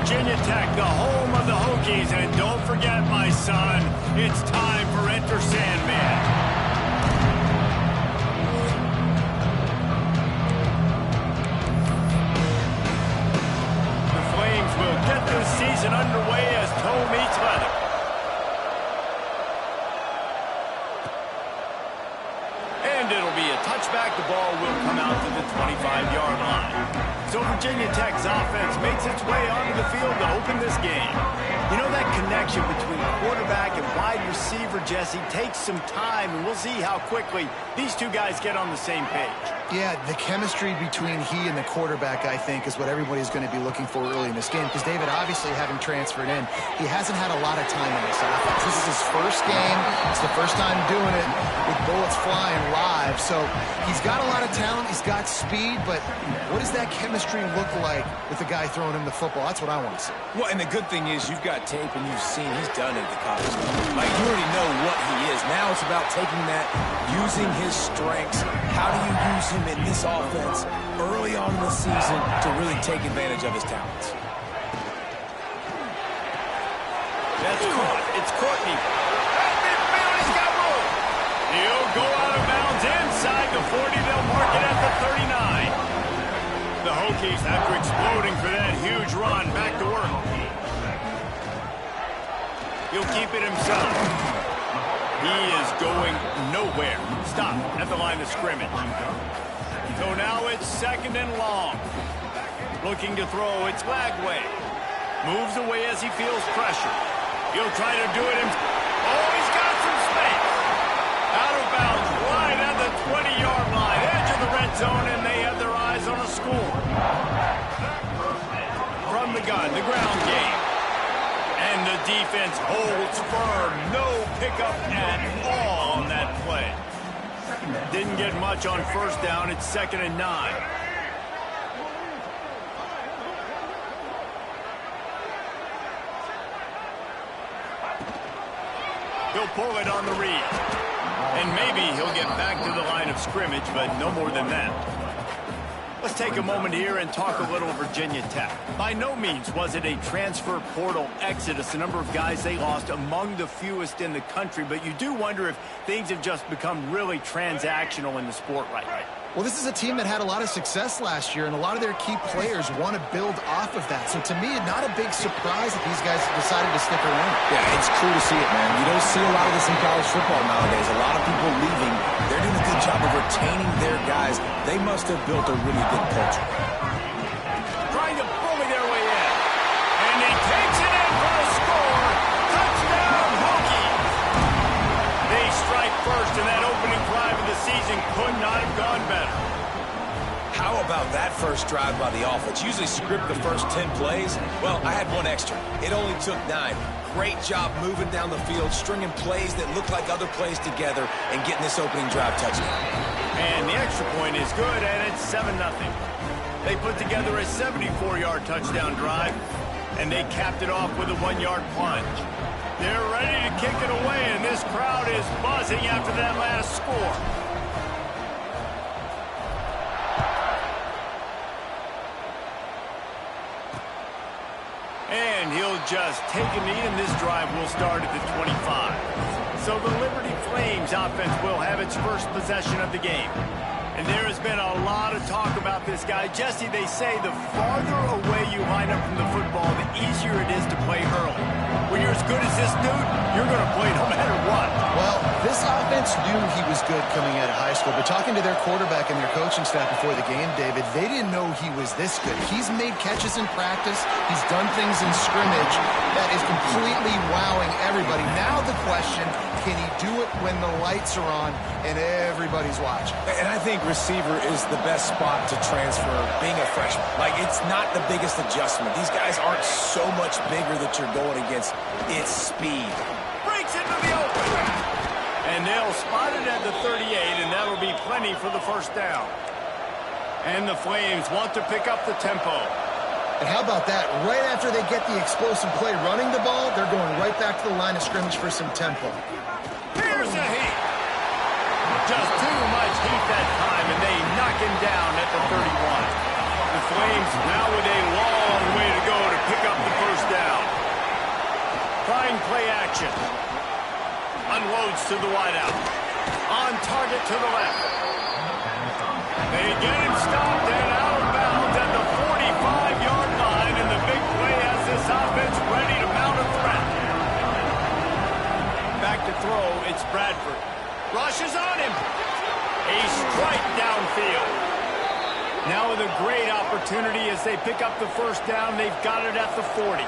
Virginia Tech, the home of the Hokies. And don't forget, my son, it's time for Enter Sandman. The Flames will get this season underway as toe meets leather. And it'll be a touchback. The ball will come out to the 25-yard line. So Virginia Tech's offense makes its way onto the field to open this game. You know, that connection between quarterback and wide receiver, Jesse, takes some time, and we'll see how quickly these two guys get on the same page. Yeah, the chemistry between he and the quarterback, I think, is what everybody's going to be looking for early in this game. Because David, obviously, having transferred in, he hasn't had a lot of time in this offense. This is his first game. It's the first time doing it with bullets flying live. So he's got a lot of talent. He's got speed. But what does that chemistry look like with the guy throwing him the football? That's what I want to see. Well, and the good thing is you've got tape and you've seen he's done it at the college level. Like, you already know what he is. Now it's about taking that, using his strengths. How do you use him in this offense early on in the season to really take advantage of his talents? That's caught. It's Courtney. He's got room. He'll go out of bounds inside the 40. They'll mark it at the 39. The Hokies, after exploding for that huge run, back to work. He'll keep it himself. He is going nowhere. Stop at the line of scrimmage. So now it's second and long. Looking to throw. It's Lagway. Moves away as he feels pressure. He'll try to do it himself. Oh, he's got some space. Out of bounds, right at the 20-yard line. Edge of the red zone, and they have their eyes on a score. From the gun, the ground game. And the defense holds firm. No pickup at all on that play. Didn't get much on first down. It's 2nd and 9. He'll pull it on the read. And maybe he'll get back to the line of scrimmage, but no more than that. Let's take a moment here and talk a little Virginia Tech. By no means was it a transfer portal exodus. The number of guys they lost among the fewest in the country, but you do wonder if things have just become really transactional in the sport right now. Well, this is a team that had a lot of success last year, and a lot of their key players want to build off of that. So to me, not a big surprise that these guys decided to stick around. Yeah, it's cool to see it, man. You don't see a lot of this in college football nowadays. A lot of people leaving. They're doing a good job of retaining their guys. They must have built a really good culture. Trying to bully their way in. And he takes it in for a score. Touchdown, Hokies. They strike first, and that opening drive of the season could not have gone better. How about that first drive by the offense? Usually script the first 10 plays. Well, I had one extra. It only took 9. Great job moving down the field, stringing plays that look like other plays together, and getting this opening drive touchdown. And the extra point is good, and it's 7-0. They put together a 74-yard touchdown drive, and they capped it off with a 1-yard plunge. They're ready to kick it away, and this crowd is buzzing after that last score. And he'll just take a knee, and this drive will start at the 25. So the Liberty Flames offense will have its first possession of the game. And there has been a lot of talk about this guy. Jesse, they say the farther away you line up from the football, the easier it is to play early. When you're as good as this dude, you're going to play no matter what. Well, this offense knew he was good coming out of high school, but talking to their quarterback and their coaching staff before the game, David, they didn't know he was this good. He's made catches in practice. He's done things in scrimmage that is completely wowing everybody. Now the question, can he do it when the lights are on and everybody's watching? And I think receiver is the best spot to transfer being a freshman. Like, it's not the biggest adjustment. These guys aren't so much bigger that you're going against. It's speed. Breaks into the open. And they'll spot it at the 38, and that'll be plenty for the first down. And the Flames want to pick up the tempo. And how about that? Right after they get the explosive play running the ball, they're going right back to the line of scrimmage for some tempo. Here's a heat. Just too much heat that time, and they knock him down at the 31. The Flames now with a long way to go to pick up the first play action. Unloads to the wideout. On target to the left. They get him stopped and out of bounds at the 45-yard line, and the big play has this offense ready to mount a threat. Back to throw, it's Bradford. Rushes on him. A strike downfield. Now with a great opportunity as they pick up the first down. They've got it at the 40.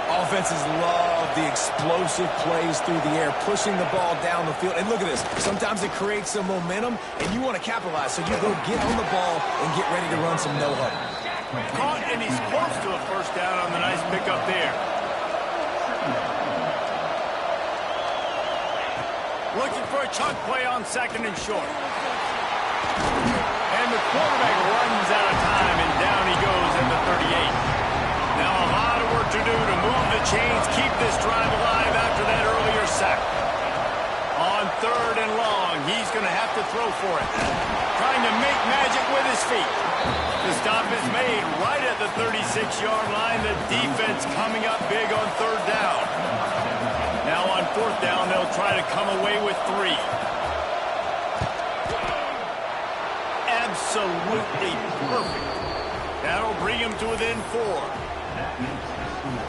Offenses love the explosive plays through the air, pushing the ball down the field. And look at this. Sometimes it creates some momentum, and you want to capitalize. So you go get on the ball and get ready to run some no-huddle. Caught, and he's close to a first down on the nice pickup there. Looking for a chunk play on second and short. And the quarterback runs out of time, and down he goes at the 38. Now a lot of work to do to move the chains, keep this drive alive after that earlier sack. On third and long, he's going to have to throw for it. Trying to make magic with his feet. The stop is made right at the 36-yard line. The defense coming up big on third down. Now on fourth down, they'll try to come away with 3. Absolutely perfect. That'll bring him to within 4.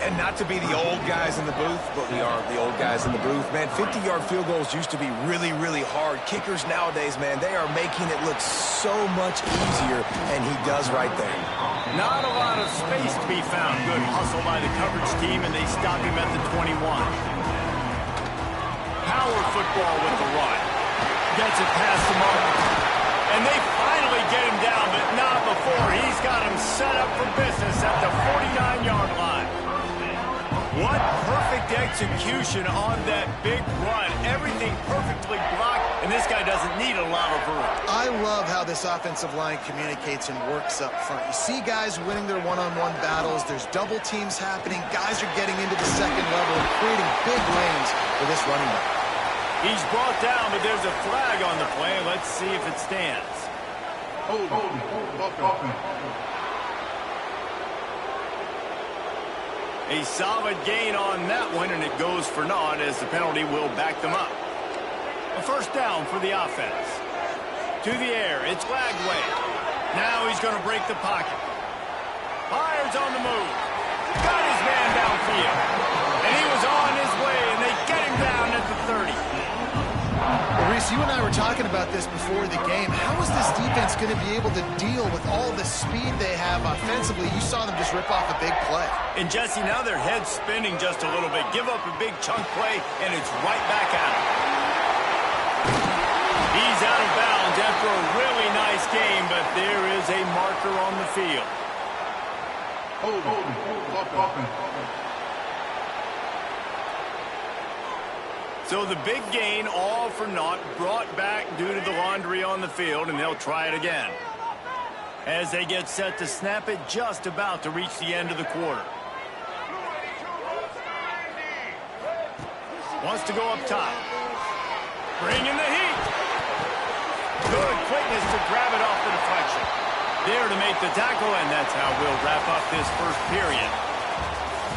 And not to be the old guys in the booth, but we are the old guys in the booth. Man, 50-yard field goals used to be really, really hard. Kickers nowadays, man, they are making it look so much easier, and he does right there. Not a lot of space to be found. Good hustle by the coverage team, and they stop him at the 21. Power football with the run. Gets it past the mark. And they finally get him down, but not before. He's got him set up for business at the 49-yard line. What perfect execution on that big run. Everything perfectly blocked, and this guy doesn't need a lot of room. I love how this offensive line communicates and works up front. You see guys winning their one-on-one battles. There's double teams happening. Guys are getting into the second level and creating big lanes for this running back. He's brought down, but there's a flag on the play. Let's see if it stands. Hold. A solid gain on that one, and it goes for naught as the penalty will back them up. A first down for the offense. To the air, it's Lagway. Now he's going to break the pocket. Fires on the move. Got his man downfield. And he was on his way, and they get him down at the 30. Well, Reese, you and I were talking about this before the game. How is this defense going to be able to deal with all the speed they have offensively? You saw them just rip off a big play. And, Jesse, now their head's spinning just a little bit. Give up a big chunk play, and it's right back at him. He's out of bounds after a really nice game, but there is a marker on the field. So the big gain, all for naught, brought back due to the laundry on the field, and they'll try it again. As they get set to snap it, just about to reach the end of the quarter. Wants to go up top. Bringing the heat. Good quickness to grab it off the deflection. There to make the tackle, and that's how we'll wrap up this first period.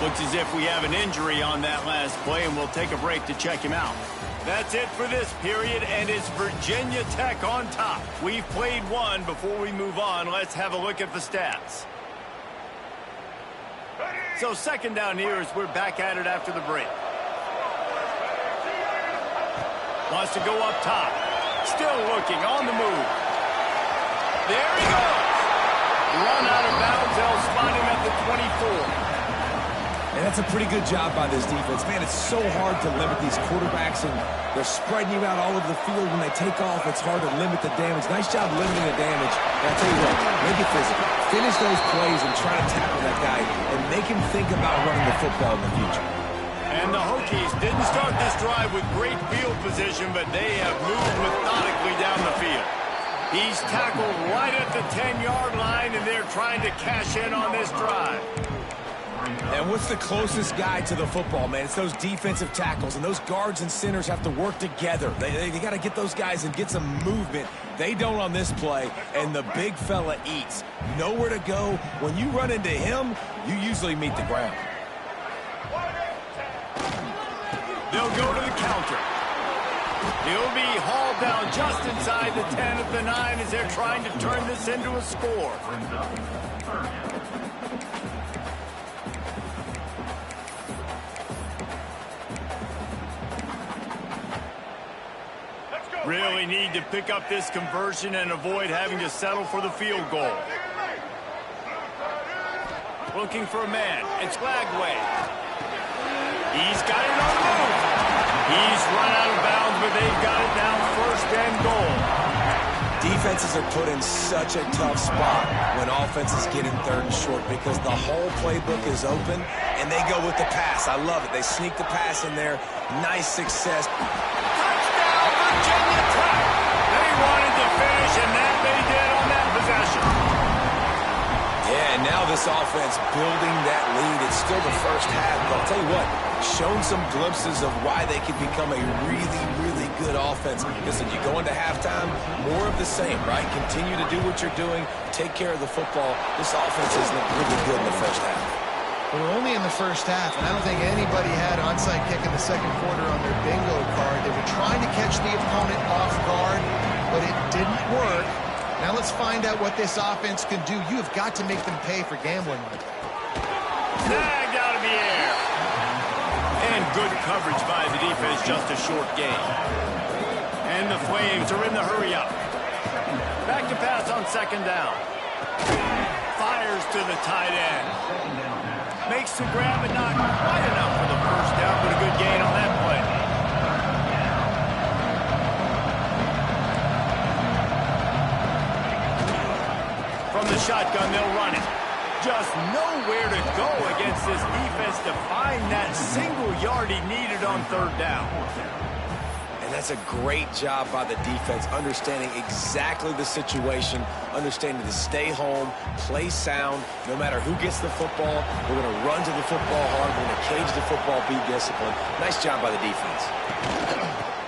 Looks as if we have an injury on that last play, and we'll take a break to check him out. That's it for this period, and it's Virginia Tech on top. We've played one. Before we move on, let's have a look at the stats. So second down here as we're back at it after the break. Wants to go up top. Still looking on the move. There he goes. Run out of bounds. They'll spot him at the 24. And that's a pretty good job by this defense. Man, it's so hard to limit these quarterbacks, and they're spreading you out all over the field. When they take off, it's hard to limit the damage. Nice job limiting the damage. And I'll tell you what, make it physical. Finish those plays and try to tackle that guy and make him think about running the football in the future. And the Hokies didn't start this drive with great field position, but they have moved methodically down the field. He's tackled right at the 10-yard line, and they're trying to cash in on this drive. And what's the closest guy to the football, man? It's those defensive tackles, and those guards and centers have to work together. They got to get those guys and get some movement. They don't on this play, and the big fella eats. Nowhere to go. When you run into him, you usually meet the ground. They'll go to the counter. He'll be hauled down just inside the 10 of the 9 as they're trying to turn this into a score. Really need to pick up this conversion and avoid having to settle for the field goal. Looking for a man. It's Glagway. He's got it on the move. He's run out of bounds, but they've got it down first and goal. Defenses are put in such a tough spot when offenses get in third and short because the whole playbook is open, and they go with the pass. I love it. They sneak the pass in there. Nice success. Touchdown, Virginia Tech. They wanted to finish, and that they did on that possession. Yeah, and now this offense building that lead. It's still the first half, but I'll tell you what, shown some glimpses of why they could become a really, really good offense. Listen, you go into halftime, more of the same, right? Continue to do what you're doing, take care of the football. This offense has looked really good in the first half. But we're only in the first half, and I don't think anybody had onside kick in the second quarter on their bingo card. They were trying to catch the opponent off guard, but it didn't work. Now let's find out what this offense can do. You have got to make them pay for gambling like that. Snagged out of the air. And good coverage by the defense, just a short gain. And the Flames are in the hurry-up. Back to pass on second down. Fires to the tight end. Makes the grab, but not quite enough for the first down, but a good gain on that play. From the shotgun, they'll run it. Just nowhere to go against this defense to find that single yard he needed on third down. And that's a great job by the defense, understanding exactly the situation, understanding to stay home, play sound. No matter who gets the football, we're going to run to the football hard. We're going to cage the football, be disciplined. Nice job by the defense.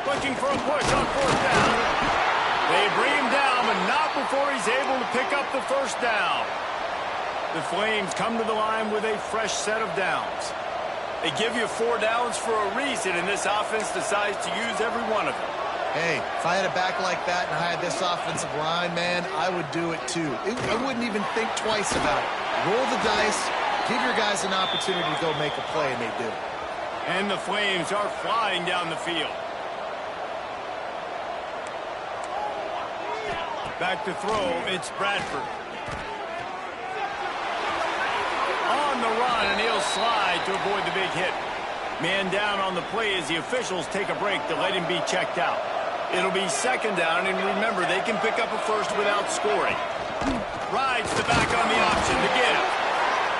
Looking for a push on fourth down. They bring him down, but not before he's able to pick up the first down. The Flames come to the line with a fresh set of downs. They give you 4 downs for a reason, and this offense decides to use every one of them. Hey, if I had a back like that and I had this offensive line, man, I would do it too. I wouldn't even think twice about it. Roll the dice, give your guys an opportunity to go make a play, and they do. And the Flames are flying down the field. Back to throw, it's Bradford. On the run, and he'll slide to avoid the big hit. Man down on the play as the officials take a break to let him be checked out. It'll be second down, and remember, they can pick up a first without scoring. Rides the back on the option to get him.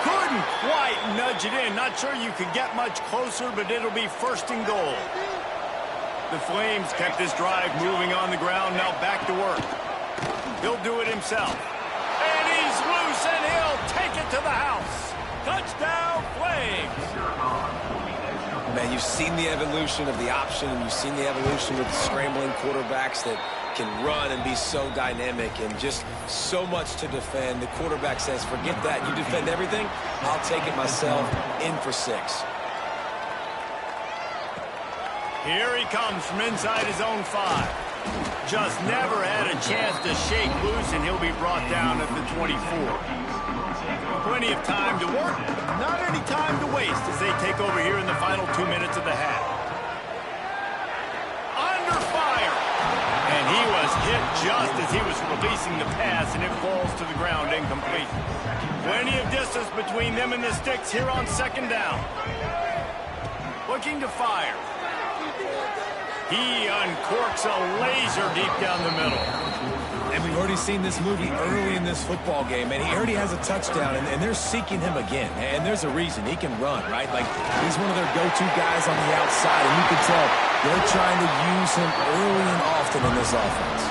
Couldn't quite nudge it in. Not sure you could get much closer, but it'll be first and goal. The Flames kept this drive moving on the ground. Now back to work. He'll do it himself. And he's loose, and he'll take it to the house. Touchdown, Flames. Man, you've seen the evolution of the option, and you've seen the evolution of the scrambling quarterbacks that can run and be so dynamic and just so much to defend. The quarterback says, forget that. You defend everything, I'll take it myself. In for 6. Here he comes from inside his own 5. Just never had a chance to shake loose, and he'll be brought down at the 24. Plenty of time to work, not any time to waste as they take over here in the final 2 minutes of the half. Under fire! And he was hit just as he was releasing the pass, and it falls to the ground incomplete. Plenty of distance between them and the sticks here on second down. Looking to fire. He uncorks a laser deep down the middle. And we've already seen this movie early in this football game, and he already has a touchdown, and they're seeking him again. And there's a reason. He can run, right? Like, he's one of their go-to guys on the outside, and you can tell they're trying to use him early and often in this offense.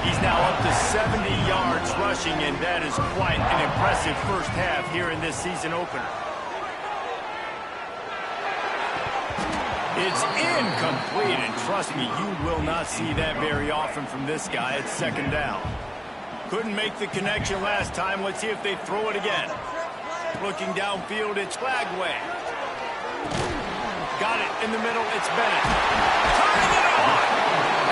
He's now up to 70 yards rushing, and that is quite an impressive first half here in this season opener. It's incomplete, and trust me, you will not see that very often from this guy. It's second down. Couldn't make the connection last time. Let's see if they throw it again. Looking downfield, it's Glagway. Got it in the middle. It's Bennett. Turning it on.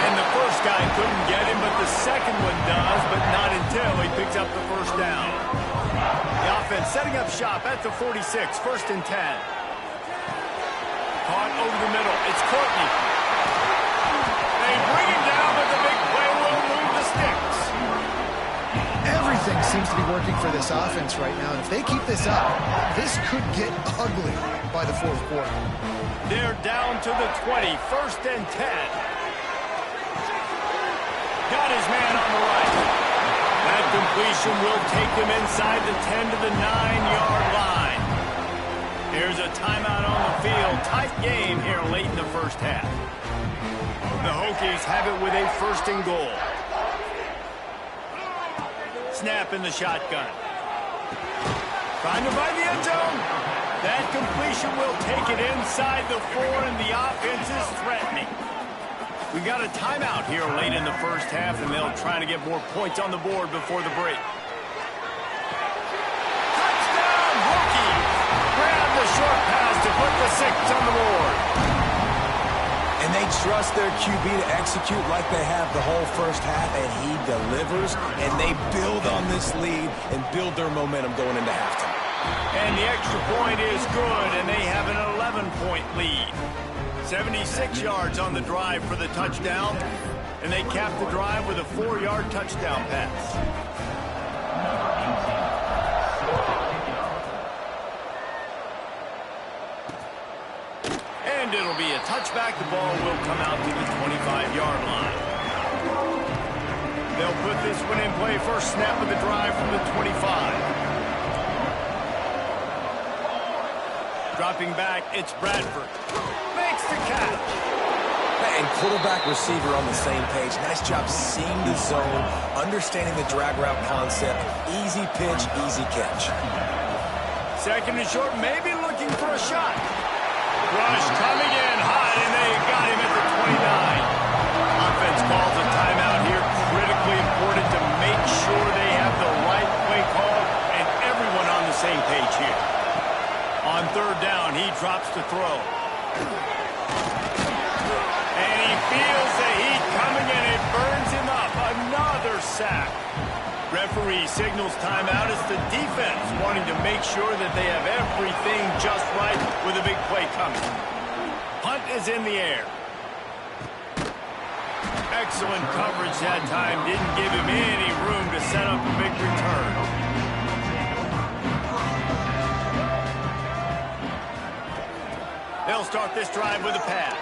And the first guy couldn't get him, but the second one does, but not until he picks up the first down. The offense setting up shop at the 46, 1st and 10. Caught over the middle. It's Courtney. They bring him down, but the big play will move the sticks. Everything seems to be working for this offense right now, and if they keep this up, this could get ugly by the 4th quarter. They're down to the 20, 1st and 10. Got his man on the right. That completion will take them inside the 10 to the 9-yard line. Here's a timeout on the field. Tight game here late in the first half. The Hokies have it with a 1st and goal. Snap in the shotgun. Trying to find the end zone. That completion will take it inside the 4, and the offense is threatening. We got a timeout here late in the first half, and they'll try to get more points on the board before the break. Touchdown, Hokies! Grab the short pass to put the 6 on the board. And they trust their QB to execute like they have the whole first half, and he delivers, and they build on this lead and build their momentum going into halftime. And the extra point is good, and they have an 11-point lead. 76 yards on the drive for the touchdown, and they cap the drive with a 4-yard touchdown pass. And it'll be a touchback. The ball will come out to the 25-yard line. They'll put this one in play. First snap of the drive from the 25. Dropping back, it's Bradford. Makes the catch. And quarterback receiver on the same page. Nice job seeing the zone, understanding the drag route concept. Easy pitch, easy catch. 2nd and short, maybe looking for a shot. Rush coming in hot, and they got him at the 29. Offense calls a timeout here. Critically important to make sure they have the right play call and everyone on the same page here. On 3rd down, he drops to throw. And he feels the heat coming, and it burns him up. Another sack. Referee signals timeout. It's the defense wanting to make sure that they have everything just right with a big play coming. Punt is in the air. Excellent coverage that time. Didn't give him any room to set up a big return. They'll start this drive with a pass.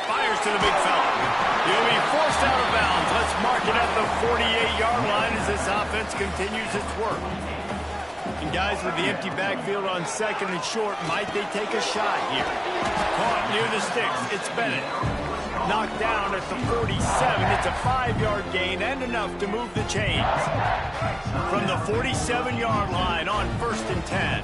Fires to the big fella. He'll be forced out of bounds. Let's mark it at the 48-yard line as this offense continues its work. And guys, with the empty backfield on 2nd and short, might they take a shot here? Caught near the sticks. It's Bennett. Knocked down at the 47. It's a 5-yard gain and enough to move the chains. From the 47-yard line on 1st and 10.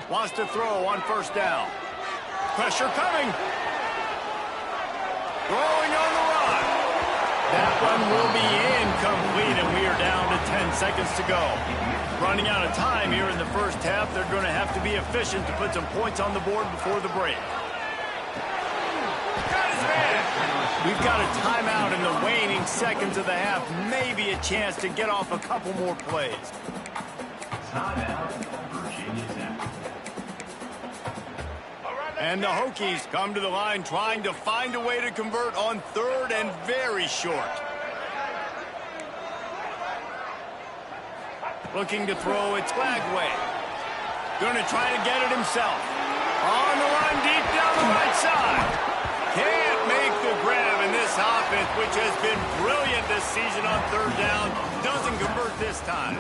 Wants to throw on 1st down. Pressure coming. Throwing on the run. That one will be incomplete, and we are down to 10 seconds to go. Running out of time here in the first half. They're going to have to be efficient to put some points on the board before the break. Got his man. We've got a timeout in the waning seconds of the half. Maybe a chance to get off a couple more plays. And the Hokies come to the line trying to find a way to convert on 3rd and very short. Looking to throw, it's Lagway. Going to try to get it himself. On the run deep down the right side. Can't make the grab, and this offense, which has been brilliant this season on 3rd down, doesn't convert this time.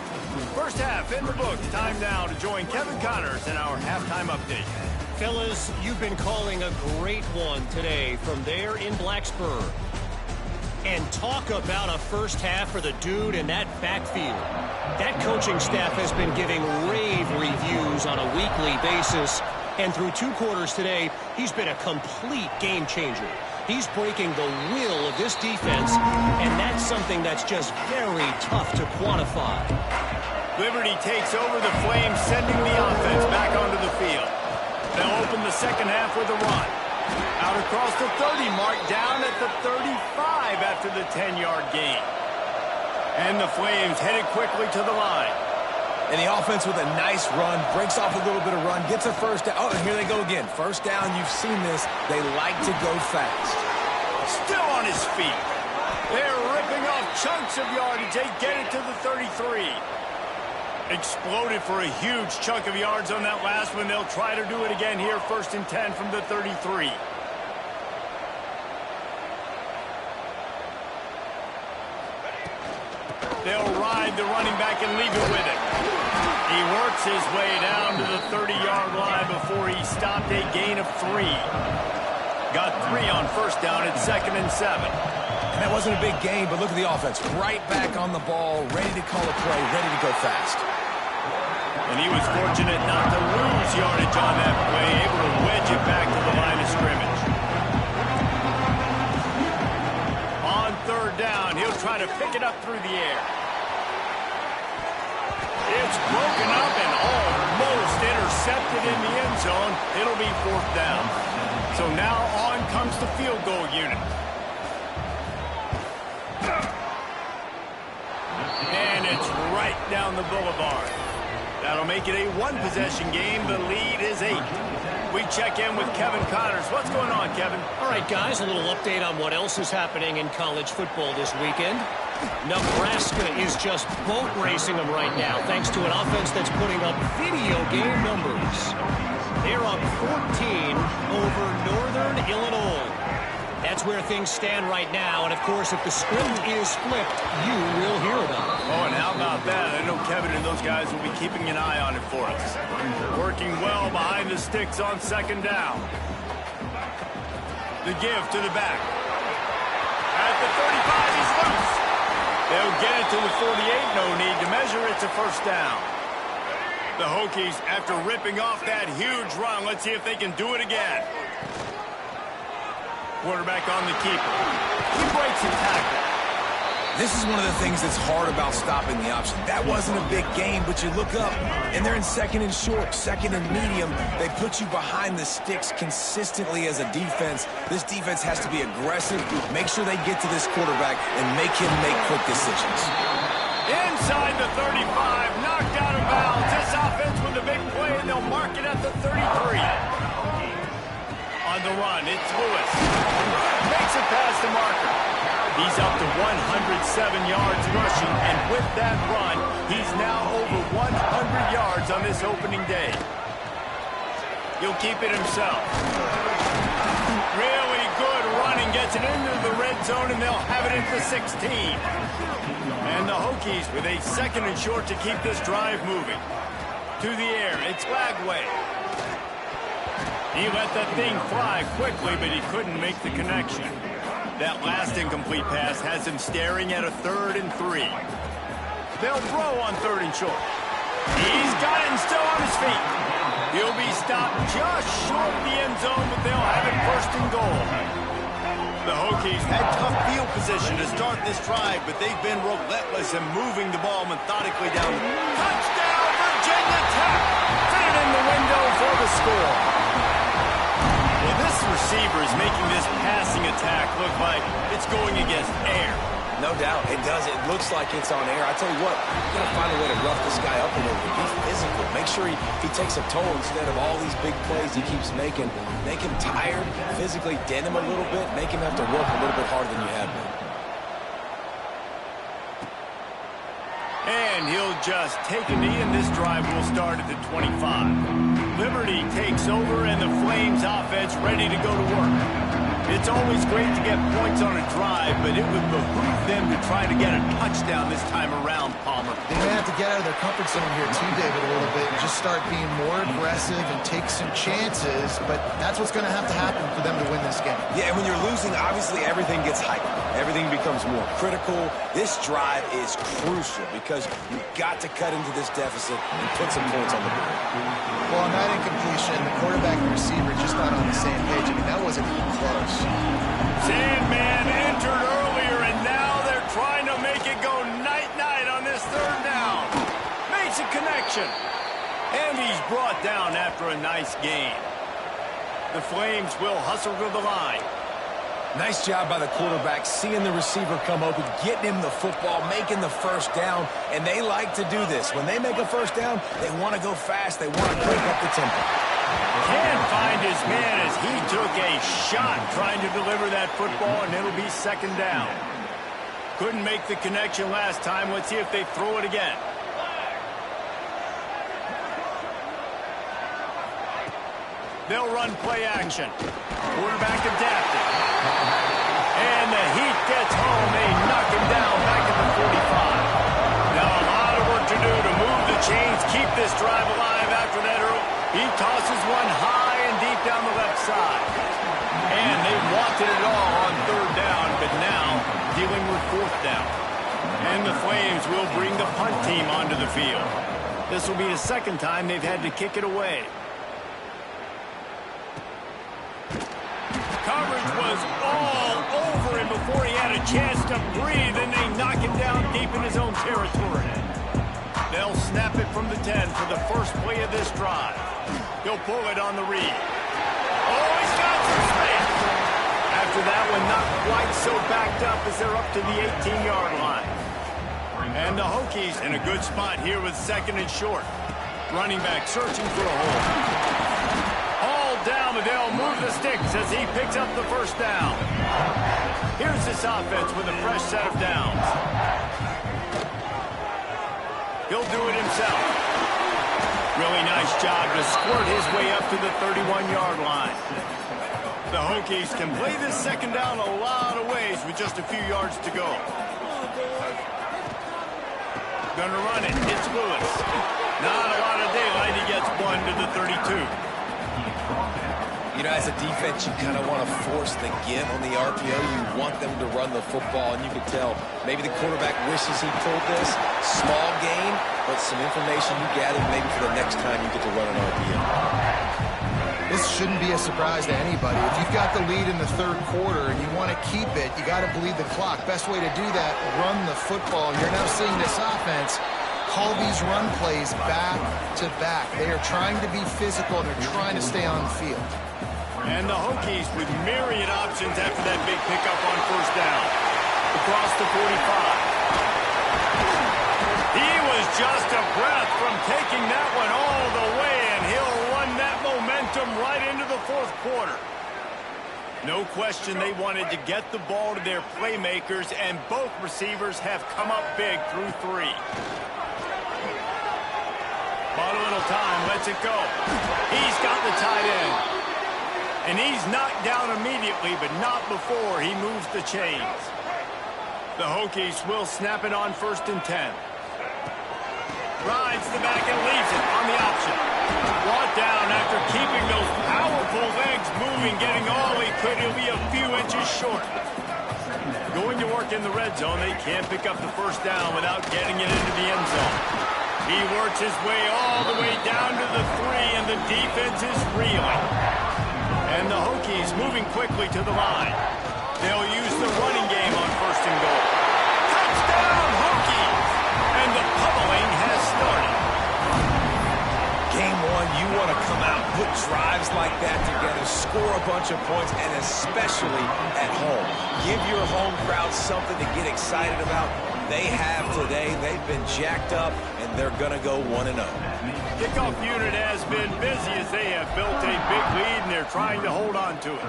First half in the books. Time now to join Kevin Connors in our halftime update. Fellas, you've been calling a great one today from there in Blacksburg. And talk about a first half for the dude in that backfield. That coaching staff has been giving rave reviews on a weekly basis. And through 2 quarters today, he's been a complete game changer. He's breaking the will of this defense, and that's something that's just very tough to quantify. Liberty takes over the Flames, sending the offense back onto the field. They'll open the second half with a run. Out across the 30 mark, down at the 35 after the 10-yard gain. And the Flames headed quickly to the line. And the offense with a nice run, breaks off a little bit of run, gets a first down. Oh, and here they go again. First down, you've seen this. They like to go fast. Still on his feet. They're ripping off chunks of yardage. They get it to the 33. Exploded for a huge chunk of yards on that last one. They'll try to do it again here, 1st and 10 from the 33. They'll ride the running back and leave it with him. He works his way down to the 30-yard line before he stopped a gain of 3. Got 3 on first down at 2nd and 7. And that wasn't a big gain, but look at the offense. Right back on the ball, ready to call a play, ready to go fast. And he was fortunate not to lose yardage on that play, able to wedge it back to the line of scrimmage. On 3rd down, he'll try to pick it up through the air. It's broken up and almost intercepted in the end zone. It'll be 4th down. So now on comes the field goal unit. And it's right down the boulevard. That'll make it a 1-possession game. The lead is 8. We check in with Kevin Connors. What's going on, Kevin? All right, guys, a little update on what else is happening in college football this weekend. Nebraska is just boat racing them right now, thanks to an offense that's putting up video game numbers. They're up 14 over Northern Illinois. That's where things stand right now, and of course, if the script is flipped, you will hear about it. Oh, and how about that? I know Kevin and those guys will be keeping an eye on it for us. Working well behind the sticks on 2nd down. The give to the back. At the 35, he's loose. They'll get it to the 48. No need to measure. It's a 1st down. The Hokies, after ripping off that huge run, let's see if they can do it again. Quarterback on the keeper. He breaks a tackle. This is one of the things that's hard about stopping the option. That wasn't a big gain, but you look up, and they're in 2nd and short, 2nd and medium. They put you behind the sticks consistently as a defense. This defense has to be aggressive, make sure they get to this quarterback, and make him make quick decisions. Inside the 35, knocked out of bounds. This offense with a big play, and they'll mark it at the 33. On the run, it's Lewis. Makes it past the marker. He's up to 107 yards rushing, and with that run, he's now over 100 yards on this opening day. He'll keep it himself. Really good running, gets it into the red zone, and they'll have it at the 16. And the Hokies with a 2nd and short to keep this drive moving. To the air, it's Lagway. He let that thing fly quickly, but he couldn't make the connection. That last incomplete pass has him staring at a 3rd and 3. They'll throw on 3rd and short. He's got it and still on his feet. He'll be stopped just short of the end zone, but they'll have it 1st and goal. The Hokies had tough field position to start this drive, but they've been relentless in moving the ball methodically down. Touchdown, Virginia Tech! Fit it in the window for the score. Well, this receiver is making this passing attack look like it's going against air. No doubt, it does. It looks like it's on air. I tell you what, you got to find a way to rough this guy up a little bit. Be physical. Make sure he takes a toll instead of all these big plays he keeps making. Make him tired, physically dent him a little bit, make him have to work a little bit harder than you have been. And he'll just take a knee, and this drive will start at the 25. Liberty takes over, and the Flames offense ready to go to work. It's always great to get points on a drive, but it would behoove them to try to get a touchdown this time around, Palmer. They may have to get out of their comfort zone here too, David, a little bit, and just start being more aggressive and take some chances, but that's what's going to happen for them to win this game. Yeah, and when you're losing, obviously everything gets hyped. Everything becomes more critical. This drive is crucial because you've got to cut into this deficit and put some points on the board. Well, on that incompletion, the quarterback and receiver just not on the same page. I mean, that wasn't even close. Sandman entered earlier, and now they're trying to make it go night-night on this third down. Makes a connection. And he's brought down after a nice gain. The Flames will hustle to the line. Nice job by the quarterback, seeing the receiver come open, getting him the football, making the first down, and they like to do this. When they make a first down, they want to go fast. They want to break up the tempo. Can't find his man as he took a shot trying to deliver that football, and it'll be second down. Couldn't make the connection last time. Let's see if they throw it again. They'll run play action. Quarterback adapted. And the Heat gets home. They knock him down back at the 45. Now a lot of work to do to move the chains, keep this drive alive after that. He tosses one high and deep down the left side. And they wanted it all on third down, but now dealing with fourth down. And the Flames will bring the punt team onto the field. This will be the second time they've had to kick it away. Coverage was all over him before he had a chance to breathe, and they knock him down deep in his own territory. They'll snap it from the 10 for the first play of this drive. He'll pull it on the read. Oh, he's got some space. After that one, not quite so backed up as they're up to the 18-yard line. And the Hokies in a good spot here with second and short. Running back searching for a hole. Down, but they'll move the sticks as he picks up the first down. Here's this offense with a fresh set of downs. He'll do it himself. Really nice job to squirt his way up to the 31-yard line. The Hokies can play this second down a lot of ways with just a few yards to go. Gonna run it. It's Lewis. Not a lot of daylight. He gets one to the 32. You know, as a defense, you kind of want to force the give on the RPO. You want them to run the football, and you can tell maybe the quarterback wishes he pulled this. Small gain, but some information you gather maybe for the next time you get to run an RPO. This shouldn't be a surprise to anybody. If you've got the lead in the third quarter and you want to keep it, you got to bleed the clock. Best way to do that, run the football. You're now seeing this offense call these run plays back to back. They are trying to be physical, and they're trying to stay on the field. And the Hokies with myriad options after that big pickup on first down. Across the 45. He was just a breath from taking that one all the way, and he'll run that momentum right into the fourth quarter. No question they wanted to get the ball to their playmakers, and both receivers have come up big through three. Bought a little time, lets it go. He's got the tight end. And he's knocked down immediately, but not before he moves the chains. The Hokies will snap it on first and 10. Rides the back and leaves it on the option. Brought down after keeping those powerful legs moving, getting all he could. He'll be a few inches short. Going to work in the red zone, they can't pick up the first down without getting it into the end zone. He works his way all the way down to the 3, and the defense is reeling. And the Hokies moving quickly to the line. They'll use the running game on first and goal. Touchdown, Hokies! And the pummeling has started. Game one, you want to come out, put drives like that together, score a bunch of points, and especially at home. Give your home crowd something to get excited about. They have today. They've been jacked up, and they're going to go 1-0. Kickoff unit has been busy as they have built a big lead, and they're trying to hold on to it.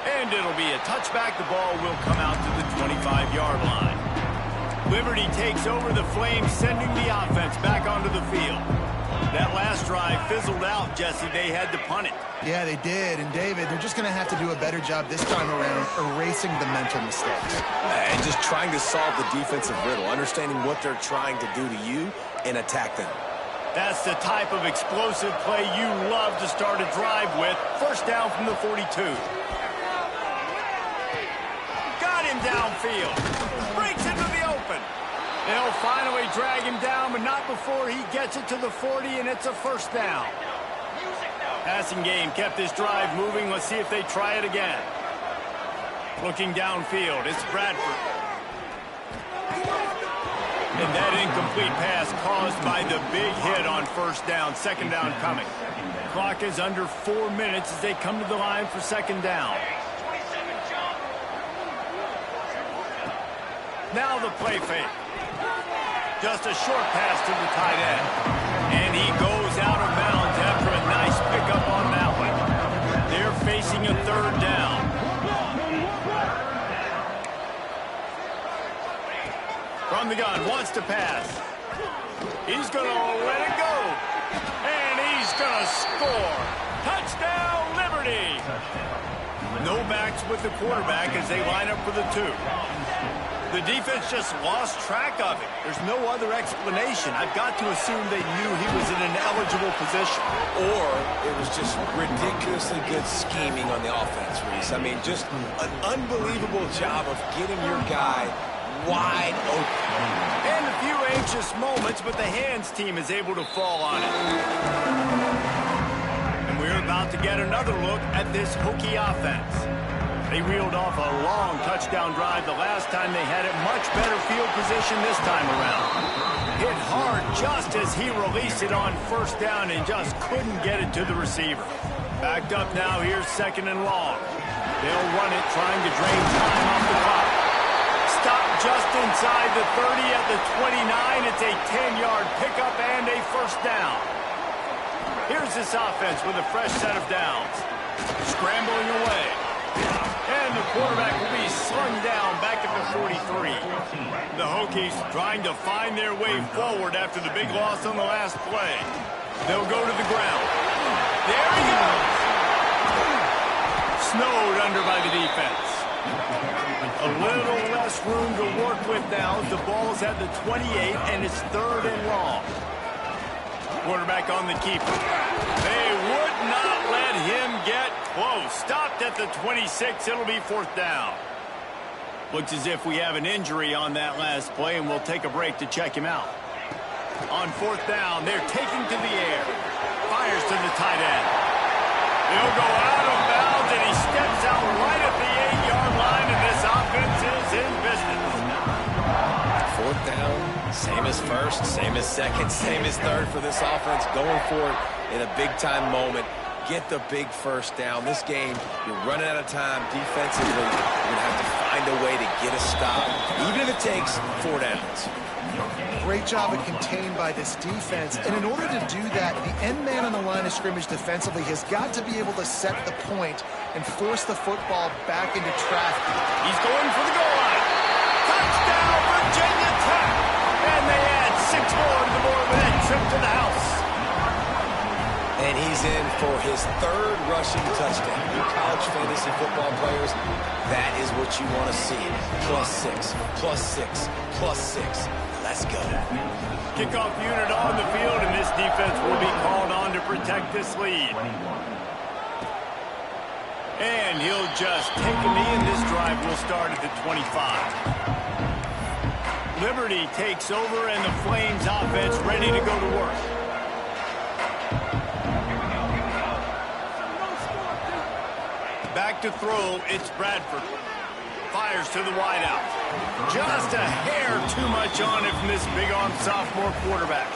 And it'll be a touchback. The ball will come out to the 25-yard line. Liberty takes over the Flames, sending the offense back onto the field. That last drive fizzled out, Jesse. They had to punt it. Yeah, they did. And, David, they're just going to have to do a better job this time around erasing the mental mistakes. And just trying to solve the defensive riddle, understanding what they're trying to do to you and attack them. That's the type of explosive play you love to start a drive with. First down from the 42. Got him downfield. Breaks into the open. They'll finally drag him down, but not before he gets it to the 40, and it's a first down. Passing game kept this drive moving. Let's see if they try it again. Looking downfield, it's Bradford. And that incomplete pass caused by the big hit on first down. Second down coming. Clock is under 4 minutes as they come to the line for second down. Now the play fake. Just a short pass to the tight end. And he goes out of bounds after a nice pickup on that one. They're facing a third down. From the gun, wants to pass. He's going to let it go. And he's going to score. Touchdown, Liberty. No backs with the quarterback as they line up for the 2. The defense just lost track of it. There's no other explanation. I've got to assume they knew he was in an eligible position. Or it was just ridiculously good scheming on the offense, Reese. I mean, just an unbelievable job of getting your guy wide open. And a few anxious moments, but the hands team is able to fall on it. And we're about to get another look at this Hokie offense. They reeled off a long touchdown drive the last time they had it. Much better field position this time around. Hit hard just as he released it on first down and just couldn't get it to the receiver. Backed up now, here's second and long. They'll run it, trying to drain time off the clock. Stopped just inside the 30 at the 29. It's a 10-yard pickup and a first down. Here's this offense with a fresh set of downs. Scrambling away. And the quarterback will be slung down back at the 43. The Hokies trying to find their way forward after the big loss on the last play. They'll go to the ground. There he goes. Snowed under by the defense. A little less room to work with now. The ball's at the 28, and it's third and long. Quarterback on the keeper. They would not let him get close. Stopped at the 26. It'll be fourth down. Looks as if we have an injury on that last play, and we'll take a break to check him out. On fourth down, they're taking to the air. Fires to the tight end. He'll go out of bounds, and he steps out right at the 8-yard line, and this offense is in business. Fourth down, same as first, same as second, same as third for this offense. Going for it in a big-time moment. Get the big first down. This game, you're running out of time defensively. You're going to have to find a way to get a stop, even if it takes 4 downs. Great job of contained by this defense. And in order to do that, the end man on the line of scrimmage defensively has got to be able to set the point and force the football back into traffic. He's going for the goal line. Touchdown, Virginia Tech. And they add 6 more to the board with that trip to the house. And he's in for his 3rd rushing touchdown. You college fantasy football players, that is what you want to see. +6, +6, +6. Let's go. Kickoff unit on the field, and this defense will be called on to protect this lead. And he'll just take a knee, and this drive will start at the 25. Liberty takes over, and the Flames offense ready to go to work. Back to throw, it's Bradford. Fires to the wideout. Just a hair too much on it from this big-arm sophomore quarterback.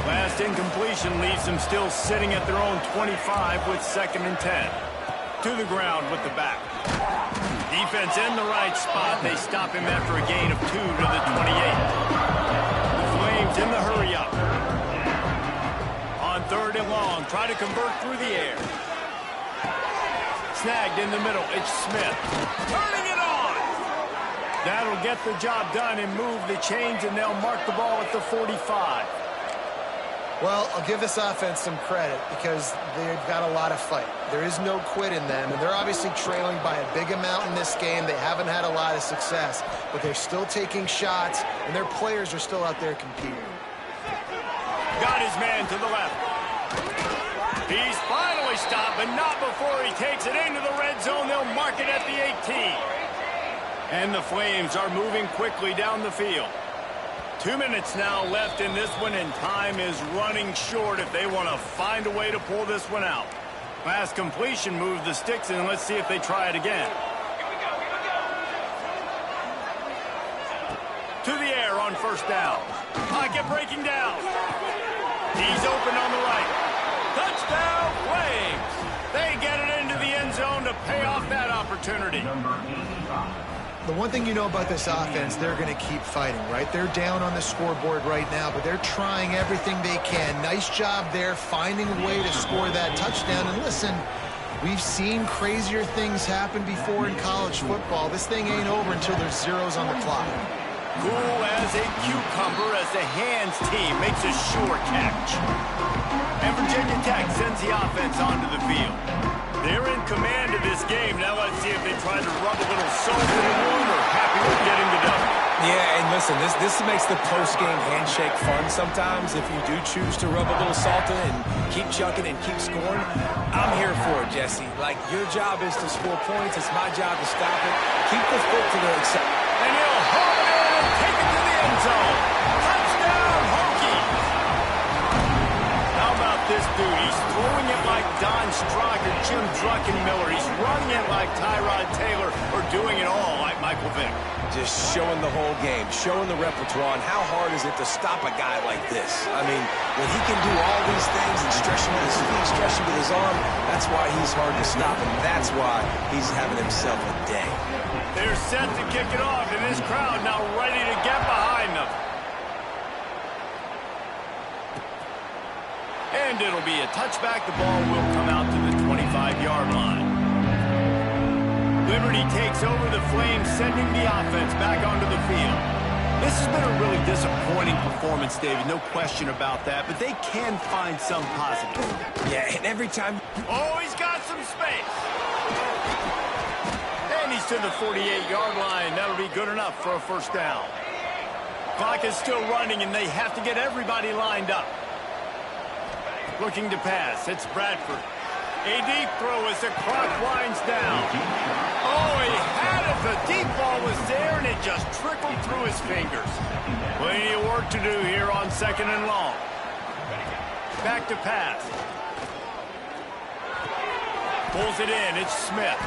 Last incompletion leaves them still sitting at their own 25 with 2nd and 10. To the ground with the back. Defense in the right spot. They stop him after a gain of 2 to the 28. The Flames in the hurry-up. On 3rd and long, try to convert through the air. Snagged in the middle, it's Smith. Turning it on! That'll get the job done and move the chains, and they'll mark the ball at the 45. Well, I'll give this offense some credit because they've got a lot of fight. There is no quit in them, and they're obviously trailing by a big amount in this game. They haven't had a lot of success, but they're still taking shots, and their players are still out there competing. got his man to the left. He's finally stopped, but not before he takes it into the red zone. They'll mark it at the 18. And the Flames are moving quickly down the field. 2 minutes now left in this one, and time is running short if they want to find a way to pull this one out. Pass completion moves the sticks in. Let's see if they try it again. To the air on first down. Pocket breaking down. He's open on the right. Touchdown, Flames. They get it into the end zone to pay off that opportunity. The one thing you know about this offense, they're going to keep fighting, right? They're down on the scoreboard right now, but they're trying everything they can. Nice job there, finding a way to score that touchdown. And listen, we've seen crazier things happen before in college football. This thing ain't over until there's zeros on the clock. Cool as a cucumber as the hands team makes a sure catch. And Virginia Tech sends the offense onto the field. They're in command of this game. Now let's see if they try to rub a little salt in the wound or happy with getting the W. Yeah, and listen, this makes the post-game handshake fun sometimes if you do choose to rub a little salt in it and keep chucking and keep scoring. I'm here for it, Jesse. Like, your job is to score points. It's my job to stop it. Keep the foot to the... And he'll haul it in and take it to the end zone. Touchdown, Hokies! How about this dude? He's throwing it like Don Strock or Jim Druckenmiller. He's running it like Tyrod Taylor or doing it all like Michael Vick. Just showing the whole game, showing the repertoire, and how hard is it to stop a guy like this? I mean, when he can do all these things and stretching with his feet, stretching with his arm, that's why he's hard to stop, and that's why he's having himself a day. They're set to kick it off, and this crowd now ready to get behind them. And it'll be a touchback. The ball will come out to the 25-yard line. Liberty takes over the Flames, sending the offense back onto the field. This has been a really disappointing performance, David, no question about that, but they can find some positive. Yeah, and every time... Oh, he's got some space. And he's to the 48-yard line. That'll be good enough for a first down. Clock is still running, and they have to get everybody lined up. Looking to pass, it's Bradford. A deep throw as the clock winds down. Oh, he had it. The deep ball was there, and it just trickled through his fingers. Plenty of work to do here on second and long. Back to pass. Pulls it in. It's Smith.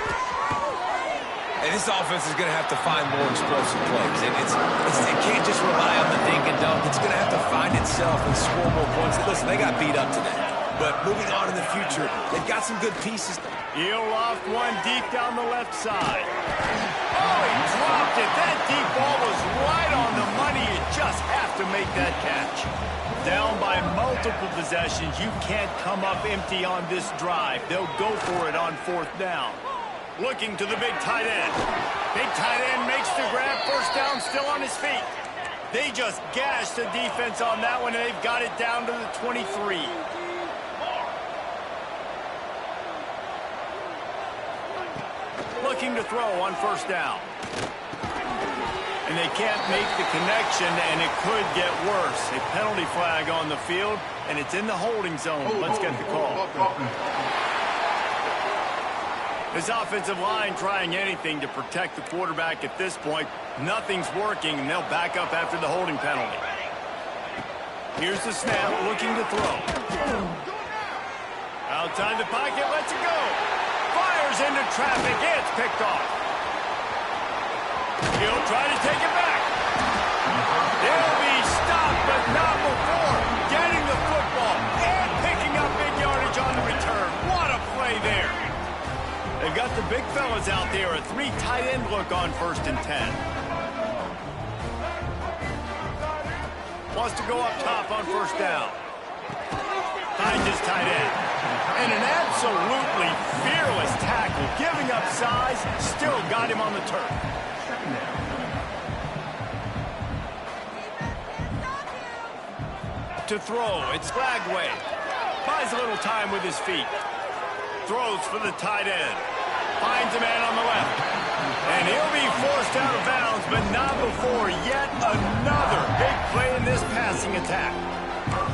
And this offense is going to have to find more explosive plays. And it can't just rely on the dink and dunk. It's going to have to find itself and score more points. Listen, they got beat up today. But moving on in the future, they've got some good pieces. He'll loft one deep down the left side. Oh, he dropped it. That deep ball was right on the money. You just have to make that catch. Down by multiple possessions. You can't come up empty on this drive. They'll go for it on fourth down. Looking to the big tight end. Big tight end makes the grab. First down, still on his feet. They just gashed the defense on that one, and they've got it down to the 23. Looking to throw on first down. And they can't make the connection, and it could get worse. A penalty flag on the field, and it's in the holding zone. Let's get the call. This offensive line trying anything to protect the quarterback at this point. Nothing's working, and they'll back up after the holding penalty. Here's the snap, looking to throw. Outside the pocket, lets it go. Fires into traffic, it's picked off. He'll try to take it back. They'll be stopped, but not before getting the football and picking up big yardage on the return. What a play there. They've got the big fellas out there, a three tight end look on 1st and 10. Wants to go up top on first down. Finds his tight end. And an absolutely fearless tackle, giving up size, still got him on the turf. To throw, it's Flagway. Buys a little time with his feet. Throws for the tight end. Finds a man on the left. And he'll be forced out of bounds, but not before yet another big play in this passing attack.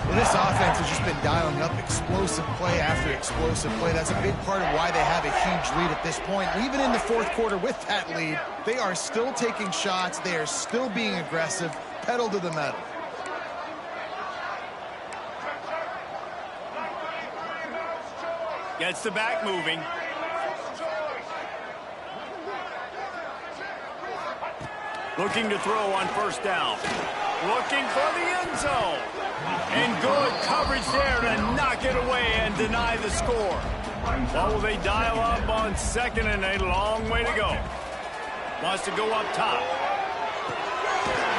Well, this offense has just been dialing up explosive play after explosive play. That's a big part of why they have a huge lead at this point. Even in the fourth quarter with that lead, they are still taking shots. They are still being aggressive, pedal to the metal. Gets the back moving. Looking to throw on first down. Looking for the end zone. And good coverage there to knock it away and deny the score. Well, will they dial up on second and a long way to go? Wants to go up top.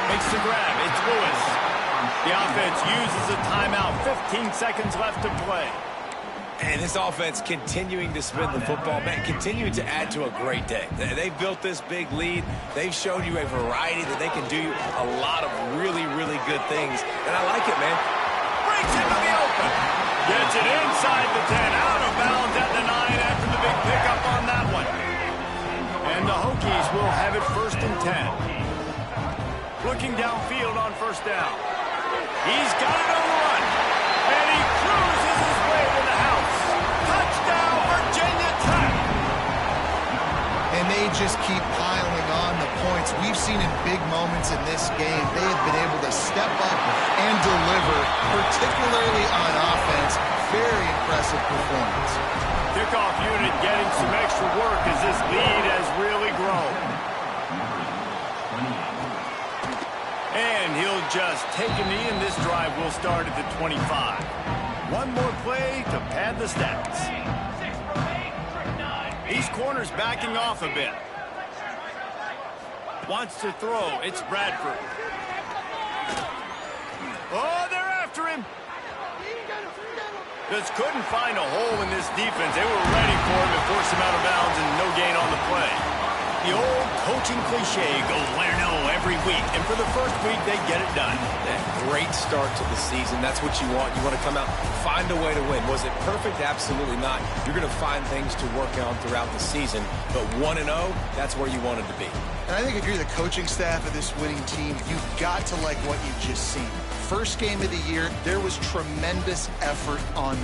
Makes the grab. It's Lewis. The offense uses a timeout. 15 seconds left to play. And this offense continuing to spin the football, man, continuing to add to a great day. They've built this big lead. They've shown you a variety that they can do a lot of really, really good things. And I like it, man. Breaks into the open. Gets it inside the 10. Out of bounds at the 9 after the big pickup on that one. And the Hokies will have it 1st and 10. Looking downfield on first down. He's got it on the run. And he cruises his way to the house. Touchdown, Virginia Tech. And they just keep piling on the points. We've seen in big moments in this game, they have been able to step up and deliver, particularly on offense. Very impressive performance. Kickoff unit getting some extra work as this lead has really grown. And he'll just take a knee, and this drive will start at the 25. One more play to pad the stats. These corners backing off a bit. Wants to throw. It's Bradford. Oh, they're after him. Just couldn't find a hole in this defense. They were ready for him to force him out of bounds and no gain on the play. The old coaching cliche, go win or no every week. And for the first week, they get it done. That great start to the season. That's what you want. You want to come out, find a way to win. Was it perfect? Absolutely not. You're going to find things to work on throughout the season. But 1-0, that's where you wanted to be. And I think if you're the coaching staff of this winning team, you've got to like what you've just seen. First game of the year, there was tremendous effort on